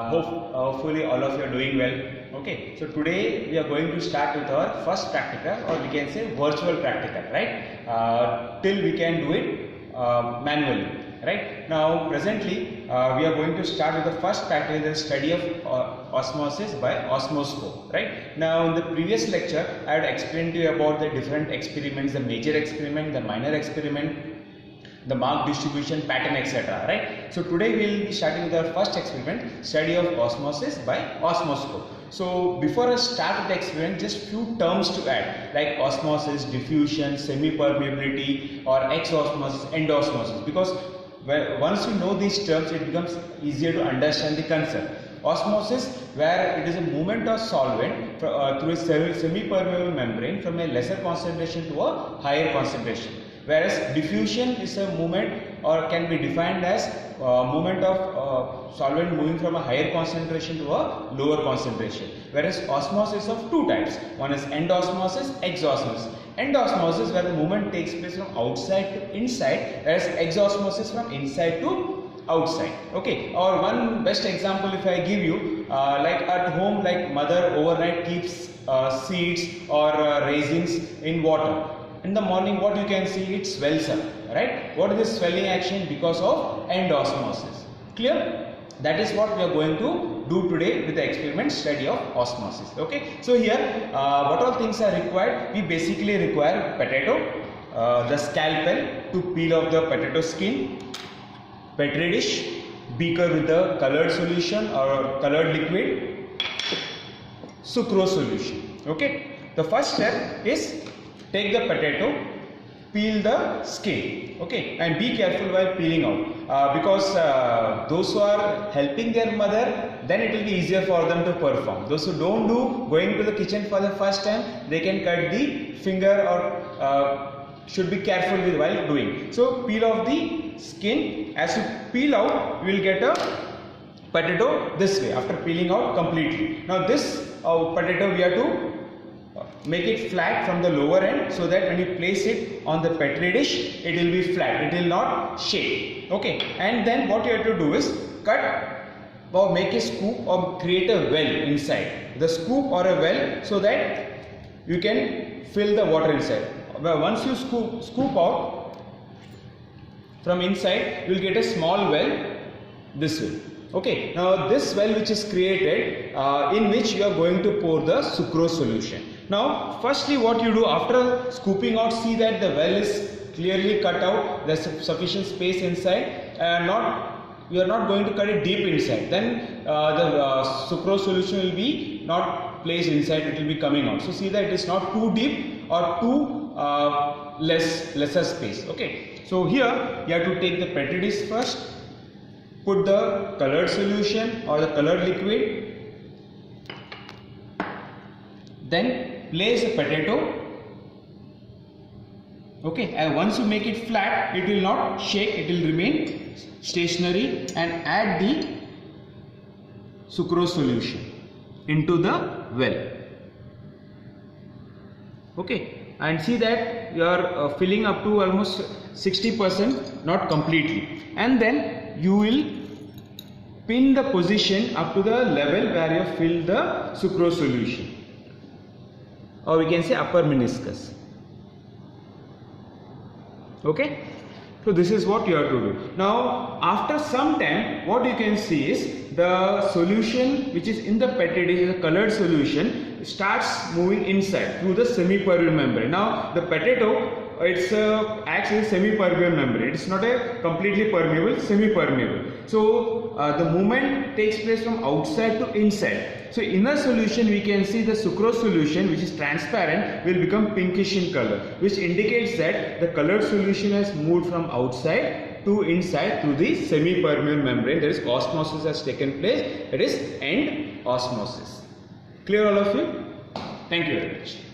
Hopefully all of you are doing well. Okay, so today we are going to start with our first practical, or we can say virtual practical, right? Till we can do it manually, right? Now presently we are going to start with the first practical, the study of osmosis by osmoscope, right? Now in the previous lecture I had explained to you about the different experiments, the major experiment, the minor experiment, the mark distribution pattern, etc. right? So today we will be starting with our first experiment, study of osmosis by osmoscope. So before I start with the experiment, just few terms to add, like osmosis, diffusion, semi-permeability, or exosmosis, endosmosis, because once you know these terms it becomes easier to understand the concept. Osmosis, where it is a movement of solvent through a semi-permeable membrane from a lesser concentration to a higher concentration. Whereas diffusion is a movement, or can be defined as movement of solvent moving from a higher concentration to a lower concentration. Whereas osmosis is of two types. One is endosmosis, exosmosis. Endosmosis, where the movement takes place from outside to inside, whereas exosmosis from inside to outside. Okay, or one best example if I give you, like at home, like mother overnight keeps seeds or raisins in water. In the morning, what you can see, it swells up, right? What is this swelling action? Because of endosmosis. Clear? That is what we are going to do today with the experiment study of osmosis. Okay. So here, what all things are required? We basically require potato, the scalpel to peel off the potato skin, petri dish, beaker with the colored solution or colored liquid, sucrose solution. Okay. The first step is take the potato, peel the skin, okay, and be careful while peeling out, because those who are helping their mother, then it will be easier for them to perform. Those who don't do, going to the kitchen for the first time, they can cut the finger or should be careful with while doing. So peel off the skin. As you peel out, you will get a potato this way after peeling out completely. Now this potato we have to make it flat from the lower end, so that when you place it on the petri dish, it will be flat, it will not shake. Okay, and then what you have to do is cut or make a scoop or create a well inside the scoop or a well, so that you can fill the water inside. But once you scoop out from inside, you will get a small well this way. Okay, now this well which is created, in which you are going to pour the sucrose solution. Now firstly what you do after scooping out, see that the well is clearly cut out, there is sufficient space inside, you are not going to cut it deep inside, then the sucrose solution will be not placed inside, it will be coming out. So see that it is not too deep or too lesser space. Okay, so here you have to take the petri dish first, put the colored solution or the colored liquid, then place a potato. Okay, and once you make it flat, it will not shake, it will remain stationary, and add the sucrose solution into the well. Okay, and see that you are filling up to almost 60%, not completely, and then you will pin the position up to the level where you have filled the sucrose solution, or we can say upper meniscus. Okay, so this is what you have to do. Now after some time, what you can see is the solution which is in the petri dish, the colored solution, starts moving inside through the semi-permeable membrane. Now the potato, it's acts as a semi-permeable membrane. It's not a completely permeable, semi-permeable. So the movement takes place from outside to inside. So in a solution we can see the sucrose solution, which is transparent, will become pinkish in color, which indicates that the colored solution has moved from outside to inside through the semi-permeable membrane. There is osmosis has taken place. It is end osmosis. Clear all of you? Thank you very much.